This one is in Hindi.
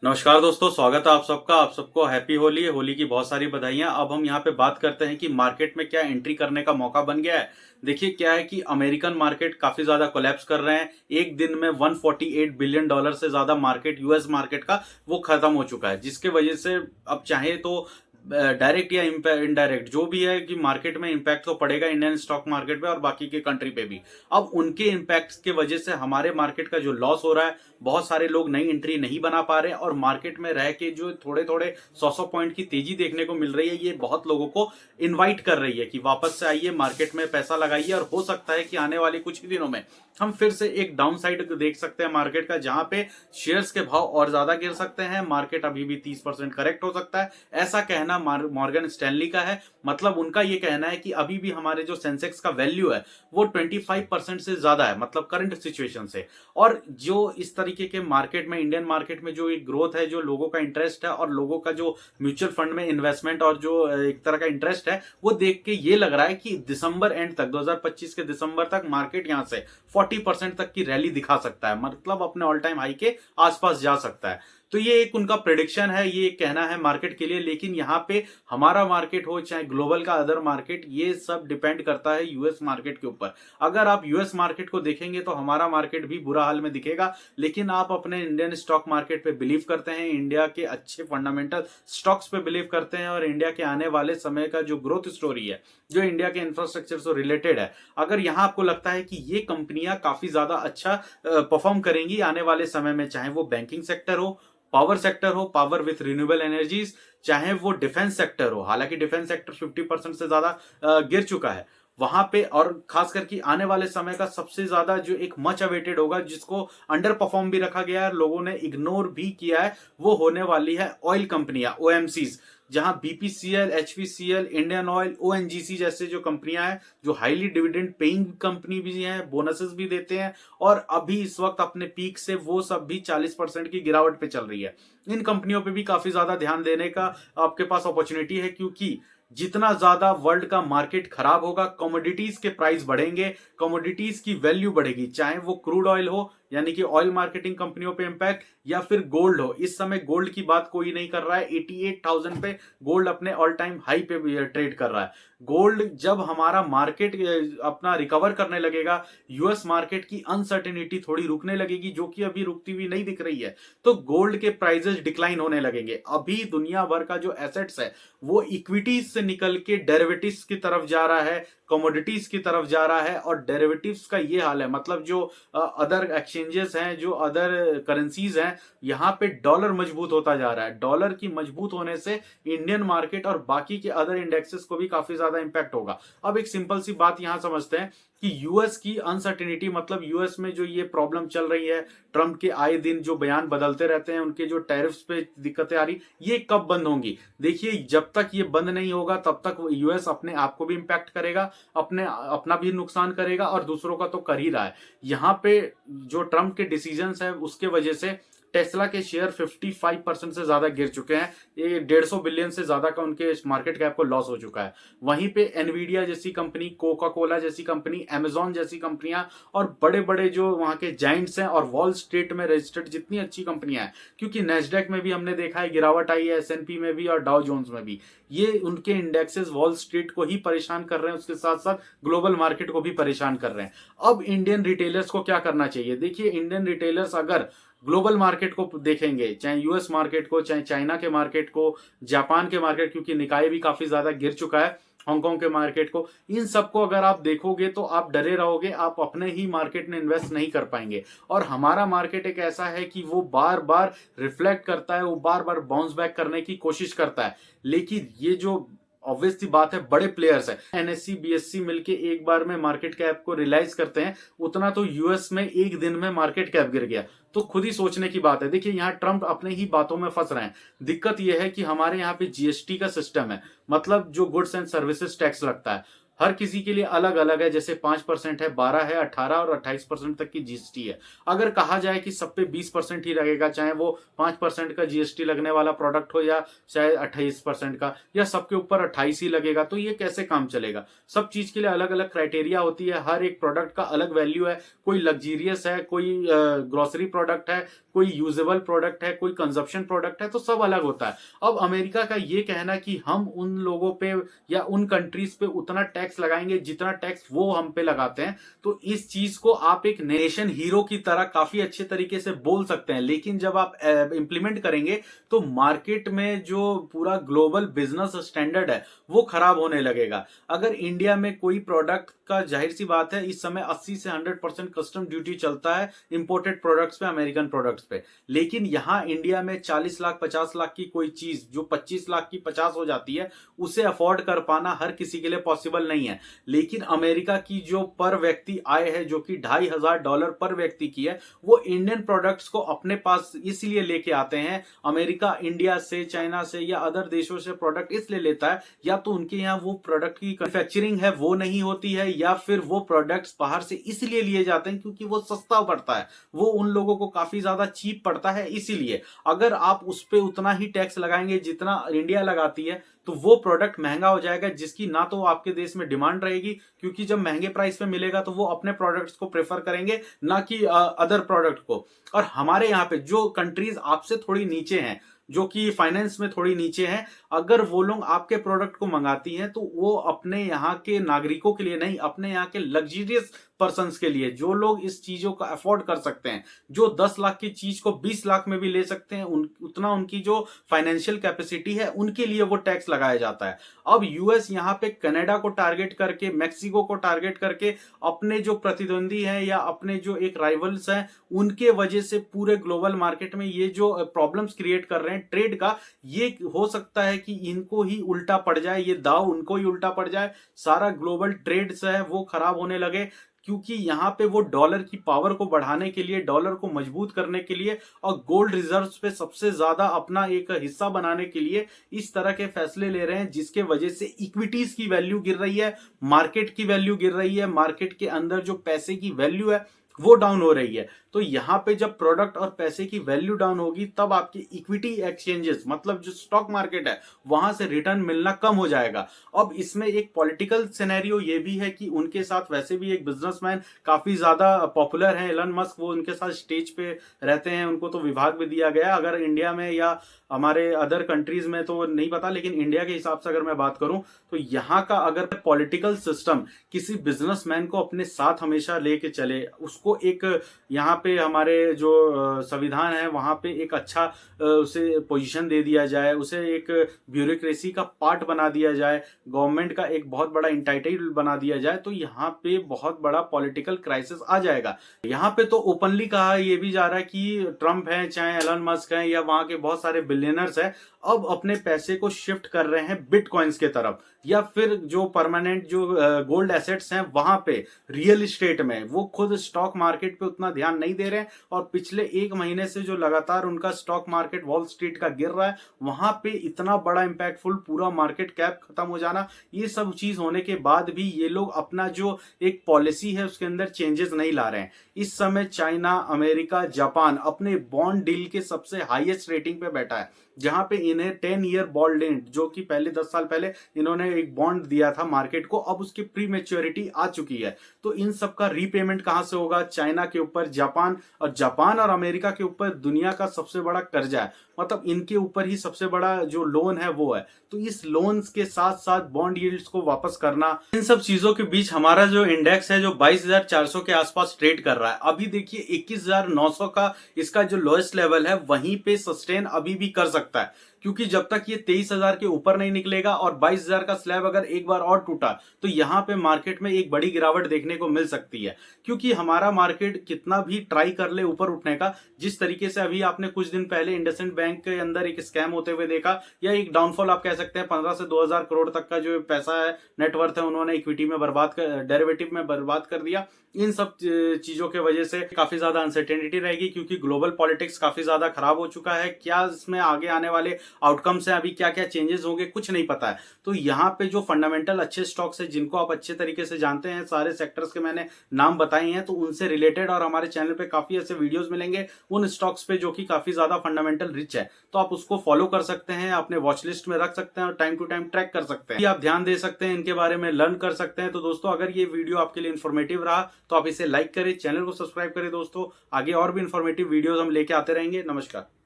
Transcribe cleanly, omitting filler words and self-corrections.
नमस्कार दोस्तों, स्वागत है आप सबका। आप सबको हैप्पी होली। होली की बहुत सारी बधाइयां। अब हम यहाँ पे बात करते हैं कि मार्केट में क्या एंट्री करने का मौका बन गया है। देखिए क्या है कि अमेरिकन मार्केट काफी ज्यादा कोलैप्स कर रहे हैं। एक दिन में 148 बिलियन डॉलर से ज्यादा मार्केट यूएस मार्केट का वो खत्म हो चुका है, जिसके वजह से अब चाहे तो डायरेक्ट या इनडायरेक्ट जो भी है कि मार्केट में इंपैक्ट तो पड़ेगा इंडियन स्टॉक मार्केट पे और बाकी के कंट्री पे भी। अब उनके इंपैक्ट्स के वजह से हमारे मार्केट का जो लॉस हो रहा है, बहुत सारे लोग नई एंट्री नहीं बना पा रहे हैं और मार्केट में रह के जो थोड़े थोड़े 100 पॉइंट की तेजी देखने को मिल रही है, ये बहुत लोगों को इनवाइट कर रही है कि वापस से आइए, मार्केट में पैसा लगाइए। और हो सकता है कि आने वाले कुछ ही दिनों में हम फिर से एक डाउन साइड देख सकते हैं मार्केट का, जहां पे शेयर्स के भाव और ज्यादा गिर सकते हैं। मार्केट अभी भी 30% करेक्ट हो सकता है, ऐसा कहना मॉर्गन स्टैनली का है। मतलब उनका ये कहना है कि अभी भी हमारे जो सेंसेक्स का वैल्यू है वो 25% से ज्यादा है, मतलब करंट सिचुएशन से। और जो इस तरीके के मार्केट में, इंडियन मार्केट में जो एक ग्रोथ है, जो लोगों का इंटरेस्ट है और लोगों का जो म्यूचुअल फंड में इन्वेस्टमेंट और जो एक तरह का इंटरेस्ट है, वो देख के ये लग रहा है कि दिसंबर एंड तक, 2025 के दिसंबर तक मार्केट यहां से 40% तक की रैली दिखा सकता है, मतलब अपने ऑल टाइम हाई के आसपास जा सकता है। तो ये एक उनका प्रेडिक्शन है, ये एक कहना है मार्केट के लिए। लेकिन यहाँ पे हमारा मार्केट हो चाहे ग्लोबल का अदर मार्केट, ये सब डिपेंड करता है यूएस मार्केट के ऊपर। अगर आप यूएस मार्केट को देखेंगे तो हमारा मार्केट भी बुरा हाल में दिखेगा। लेकिन आप अपने इंडियन स्टॉक मार्केट पे बिलीव करते हैं, इंडिया के अच्छे फंडामेंटल स्टॉक्स पे बिलीव करते हैं और इंडिया के आने वाले समय का जो ग्रोथ स्टोरी है, जो इंडिया के इंफ्रास्ट्रक्चर से रिलेटेड है, अगर यहाँ आपको लगता है कि ये कंपनियां काफी ज्यादा अच्छा परफॉर्म करेंगी आने वाले समय में, चाहे वो बैंकिंग सेक्टर हो, पावर सेक्टर हो, पावर विथ रिन्यूएबल एनर्जीज, चाहे वो डिफेंस सेक्टर हो, हालांकि डिफेंस सेक्टर 50% से ज्यादा गिर चुका है वहां पे। और खास करके आने वाले समय का सबसे ज्यादा जो एक मच अवेटेड होगा, जिसको अंडर परफॉर्म भी रखा गया है, लोगों ने इग्नोर भी किया है, वो होने वाली है ऑयल कंपनियां, ओएमसीज। जहां BPCL, HPCL, Indian oil, ONGC जैसे जो कंपनियां हैं, जो हाईली डिविडेंड पेइंग कंपनी भी हैं, बोनसेस भी देते हैं, और अभी इस वक्त अपने पीक से वो सब भी 40% की गिरावट पे चल रही है। इन कंपनियों पे भी काफी ज्यादा ध्यान देने का आपके पास अपॉर्चुनिटी है, क्योंकि जितना ज्यादा वर्ल्ड का मार्केट खराब होगा, कमोडिटीज के प्राइस बढ़ेंगे, कमोडिटीज की वैल्यू बढ़ेगी, चाहे वो क्रूड ऑयल हो, यानी कि ऑयल मार्केटिंग कंपनियों पे इंपैक्ट, या फिर गोल्ड हो। इस समय गोल्ड की बात कोई नहीं कर रहा है, 88,000 पे गोल्ड अपने ऑल टाइम हाई पे ट्रेड कर रहा है। गोल्ड जब हमारा मार्केट अपना रिकवर करने लगेगा, यूएस मार्केट की अनसर्टेनिटी थोड़ी रुकने लगेगी, जो कि अभी रुकती हुई नहीं दिख रही है, तो गोल्ड के प्राइसेस डिक्लाइन होने लगेंगे। अभी दुनिया भर का जो एसेट्स है वो इक्विटीज से निकल के डेरिवेटिव्स की तरफ जा रहा है, कमोडिटीज की तरफ जा रहा है। और डेरिवेटिव्स का ये हाल है, मतलब जो अदर एक्सचेंजेस हैं, जो अदर करेंसीज हैं, यहाँ पे डॉलर मजबूत होता जा रहा है। डॉलर की मजबूत होने से इंडियन मार्केट और बाकी के अदर इंडेक्सेस को भी काफी ज्यादा इंपैक्ट होगा। अब एक सिंपल सी बात यहां समझते हैं कि यूएस की अनसर्टेनिटी, मतलब यूएस में जो ये प्रॉब्लम चल रही है, ट्रम्प के आए दिन जो बयान बदलते रहते हैं, उनके जो टैरिफ्स पे दिक्कतें आ रही, ये कब बंद होंगी? देखिए, जब तक ये बंद नहीं होगा तब तक यूएस अपने आप को भी इंपैक्ट करेगा, अपना भी नुकसान करेगा और दूसरों का तो कर ही रहा है। यहाँ पे जो ट्रम्प के डिसीजंस है उसके वजह से टेस्ला के शेयर 55% से ज्यादा गिर चुके हैं। ये 150 बिलियन से ज्यादा का उनके मार्केट कैप को लॉस हो चुका है। वहीं पे एनवीडिया जैसी कंपनी, कोका कोला जैसी कंपनी, अमेजॉन जैसी कंपनियां और बड़े बड़े जो वहां के जाइंट्स हैं और वॉल स्ट्रीट में रजिस्टर्ड जितनी अच्छी कंपनियां हैं, क्योंकि नेस्डेक में भी हमने देखा है गिरावट आई है, एसएनपी में भी और डाउ जोन्स में भी, ये उनके इंडेक्सेस वॉल स्ट्रीट को ही परेशान कर रहे हैं, उसके साथ साथ ग्लोबल मार्केट को भी परेशान कर रहे हैं। अब इंडियन रिटेलर्स को क्या करना चाहिए? देखिए, इंडियन रिटेलर्स अगर ग्लोबल मार्केट को देखेंगे, चाहे यूएस मार्केट को, चाहे चाइना के मार्केट को, जापान के मार्केट, क्योंकि निकाय भी काफी ज्यादा गिर चुका है, हांगकांग के मार्केट को, इन सबको अगर आप देखोगे तो आप डरे रहोगे, आप अपने ही मार्केट में इन्वेस्ट नहीं कर पाएंगे। और हमारा मार्केट एक ऐसा है कि वो बार बार रिफ्लेक्ट करता है, वो बार बार बाउंस बैक करने की कोशिश करता है। लेकिन ये जो ऑब्वियस सी बात है, बड़े प्लेयर्स है, एनएससी बीएससी मिलके एक बार में मार्केट कैप को रियलाइज करते हैं, उतना तो यूएस में एक दिन में मार्केट कैप गिर गया। तो खुद ही सोचने की बात है। देखिए, यहाँ ट्रम्प अपने ही बातों में फंस रहे हैं। दिक्कत यह है कि हमारे यहाँ पे जीएसटी का सिस्टम है, मतलब जो गुड्स एंड सर्विसेज टैक्स लगता है, हर किसी के लिए अलग अलग है, जैसे 5% है, 12 है, 18 और 28% तक की जीएसटी है। अगर कहा जाए कि सब पे 20% ही लगेगा, चाहे वो 5% का जीएसटी लगने वाला प्रोडक्ट हो या चाहे 28% का, या सबके ऊपर 28 ही लगेगा, तो ये कैसे काम चलेगा। सब चीज के लिए अलग अलग क्राइटेरिया होती है, हर एक प्रोडक्ट का अलग वैल्यू है। कोई लग्जीरियस है, कोई ग्रोसरी प्रोडक्ट है, कोई यूजेबल प्रोडक्ट है, कोई कंजप्शन प्रोडक्ट है, तो सब अलग होता है। अब अमेरिका का ये कहना कि हम उन लोगों पे या उन कंट्रीज पे उतना टैक्स लगाएंगे जितना टैक्स वो हम पे लगाते हैं, तो इस चीज को आप एक नेशन हीरो की तरह काफी अच्छे तरीके से बोल सकते हैं, लेकिन जब आप इंप्लीमेंट करेंगे तो मार्केट में जो पूरा ग्लोबल बिजनेस स्टैंडर्ड है वो खराब होने लगेगा। अगर इंडिया में कोई प्रोडक्ट का, जाहिर सी बात है इस समय 80 से 100% कस्टम ड्यूटी चलता है इंपोर्टेड प्रोडक्ट्स पे, अमेरिकन प्रोडक्ट्स पे, लेकिन यहां इंडिया में 40 लाख 50 लाख की कोई चीज जो 25 लाख की 50 हो जाती है, उसे अफोर्ड कर पाना हर किसी के लिए पॉसिबल नहीं है। लेकिन अमेरिका की जो पर व्यक्ति आय है, जो कि $2,500 पर व्यक्ति की है, वो इंडियन प्रोडक्ट्स को अपने पास इसलिए लेके आते हैं। अमेरिका इंडिया से, चाइना से या अदर देशों से प्रोडक्ट इसलिए लेता है, या तो उनके यहाँ वो प्रोडक्ट की मैन्युफैक्चरिंग है वो नहीं होती है, या फिर वो प्रोडक्ट्स बाहर से इसलिए लिए जाते हैं क्योंकि वो सस्ता पड़ता है, वो उन लोगों को काफी ज्यादा चीप पड़ता है। इसीलिए अगर आप उस पर उतना ही टैक्स लगाएंगे जितना इंडिया लगाती है, तो वो प्रोडक्ट महंगा हो जाएगा, जिसकी ना तो आपके देश में डिमांड रहेगी, क्योंकि जब महंगे प्राइस पे मिलेगा तो वो अपने प्रोडक्ट्स को प्रेफर करेंगे, ना कि अदर प्रोडक्ट को। और हमारे यहाँ पे जो कंट्रीज आपसे थोड़ी नीचे हैं, जो कि फाइनेंस में थोड़ी नीचे हैं, अगर वो लोग आपके प्रोडक्ट को मंगाती हैं तो वो अपने यहाँ के नागरिकों के लिए नहीं, अपने यहाँ के लग्जरियस पर्संस के लिए, जो लोग इस चीजों को अफोर्ड कर सकते हैं, जो 10 लाख की चीज को 20 लाख में भी ले सकते हैं, उतना उनकी जो फाइनेंशियल कैपेसिटी है, उनके लिए वो टैक्स लगाया जाता है। अब यूएस यहाँ पे कनाडा को टारगेट करके, मेक्सिको को टारगेट करके अपने जो प्रतिद्वंदी हैं या अपने जो एक राइवल्स हैं, उनके वजह से पूरे ग्लोबल मार्केट में ये जो प्रॉब्लम्स क्रिएट कर रहे हैं ट्रेड का, ये हो सकता है कि इनको ही उल्टा पड़ जाए, ये दाव उनको ही उल्टा पड़ जाए, सारा ग्लोबल ट्रेड से है वो खराब होने लगे, क्योंकि यहां पे वो डॉलर की पावर को बढ़ाने के लिए, डॉलर को मजबूत करने के लिए और गोल्ड रिजर्व्स पे सबसे ज्यादा अपना एक हिस्सा बनाने के लिए इस तरह के फैसले ले रहे हैं, जिसके वजह से इक्विटीज की वैल्यू गिर रही है, मार्केट की वैल्यू गिर रही है, मार्केट के अंदर जो पैसे की वैल्यू है वो डाउन हो रही है। तो यहां पे जब प्रोडक्ट और पैसे की वैल्यू डाउन होगी, तब आपकी इक्विटी एक्सचेंजेस, मतलब जो स्टॉक मार्केट है, वहां से रिटर्न मिलना कम हो जाएगा। अब इसमें एक पॉलिटिकल सिनेरियो ये भी है कि उनके साथ वैसे भी एक बिजनेसमैन काफी ज्यादा पॉपुलर है, एलन मस्क, वो उनके साथ स्टेज पे रहते हैं, उनको तो विभाग भी दिया गया। अगर इंडिया में या हमारे अदर कंट्रीज में तो नहीं पता, लेकिन इंडिया के हिसाब से अगर मैं बात करूं तो यहाँ का अगर पॉलिटिकल सिस्टम किसी बिजनेसमैन को अपने साथ हमेशा लेके चले, उसको एक यहाँ पे हमारे जो संविधान है वहां पे एक अच्छा उसे पोजीशन दे दिया जाए, उसे एक ब्यूरोक्रेसी का पार्ट बना दिया जाए, गवर्नमेंट का एक बहुत बड़ा इंटाइटल बना दिया जाए, तो यहाँ पे बहुत बड़ा पॉलिटिकल क्राइसिस आ जाएगा। यहाँ पे तो ओपनली कहा ये भी जा रहा है कि ट्रंप है, चाहे एलन मस्क है, या वहां के बहुत सारे बिलियनर्स हैं, अब अपने पैसे को शिफ्ट कर रहे हैं बिटकॉइंस के तरफ, या फिर जो परमानेंट जो गोल्ड एसेट्स हैं वहां पे, रियल एस्टेट में। वो खुद स्टॉक मार्केट पे उतना ध्यान नहीं दे रहे हैं, और पिछले एक महीने से जो लगातार उनका स्टॉक मार्केट वॉल स्ट्रीट का गिर रहा है, वहां पे इतना बड़ा इंपैक्टफुल पूरा मार्केट कैप खत्म हो जाना, ये सब चीज होने के बाद भी ये लोग अपना जो एक पॉलिसी है उसके अंदर चेंजेस नहीं ला रहे हैं। इस समय चाइना, अमेरिका, जापान अपने बॉन्ड डील के सबसे हाईएस्ट रेटिंग पे बैठा है, जहां पे इन्हें 10 ईयर बॉन्ड, जो कि पहले 10 साल पहले इन्होंने एक बॉन्ड दिया था मार्केट को, अब उसकी प्री मैच्योरिटी आ चुकी है। तो इन सब का रीपेमेंट कहां से होगा? चाइना के ऊपर, जापान और अमेरिका के ऊपर दुनिया का सबसे बड़ा कर्जा है, मतलब इनके ऊपर ही सबसे बड़ा जो लोन है वो है। तो इस लोन्स के साथ साथ बॉन्ड यील्ड्स को वापस करना, इन सब चीजों के बीच हमारा जो इंडेक्स है जो 22,400 के आसपास ट्रेड कर रहा है। अभी देखिए 21,900 का इसका जो लोएस्ट लेवल है वहीं पे सस्टेन अभी भी कर सकता है, क्योंकि जब तक ये 23,000 के ऊपर नहीं निकलेगा और 22,000 का स्लैब अगर एक बार और टूटा तो यहां पे मार्केट में एक बड़ी गिरावट देखने को मिल सकती है। क्योंकि हमारा मार्केट कितना भी ट्राई कर ले ऊपर उठने का, जिस तरीके से अभी आपने कुछ दिन पहले इंडसइंड बैंक के अंदर एक स्कैम होते हुए देखा, या एक डाउनफॉल आप कह सकते हैं, 15 से 2,000 करोड़ तक का जो पैसा है, नेटवर्थ है, उन्होंने इक्विटी में बर्बाद कर, डेरिवेटिव में बर्बाद कर दिया। इन सब चीजों के वजह से काफी ज्यादा अनसर्टेनिटी रहेगी, क्योंकि ग्लोबल पॉलिटिक्स काफी ज्यादा खराब हो चुका है। क्या इसमें आगे आने वाले आउटकम्स हैं, अभी क्या क्या चेंजेस होंगे कुछ नहीं पता है। तो यहाँ पे जो फंडामेंटल अच्छे स्टॉक्स है जिनको आप अच्छे तरीके से जानते हैं, सारे सेक्टर्स के मैंने नाम बताए हैं, तो उनसे रिलेटेड और हमारे चैनल पे काफी ऐसे वीडियोस मिलेंगे उन स्टॉक्स पे जो कि काफी ज्यादा फंडामेंटल रिच है। तो आप उसको फॉलो कर सकते हैं, अपने वॉच लिस्ट में रख सकते हैं और टाइम टू टाइम ट्रैक कर सकते हैं, आप ध्यान दे सकते हैं, इनके बारे में लर्न कर सकते हैं। तो दोस्तों अगर ये वीडियो आपके लिए इन्फॉर्मेटिव रहा तो आप इसे लाइक करें, चैनल को सब्सक्राइब करें। दोस्तों आगे और भी इन्फॉर्मेटिव वीडियोस हम लेके आते रहेंगे। नमस्कार।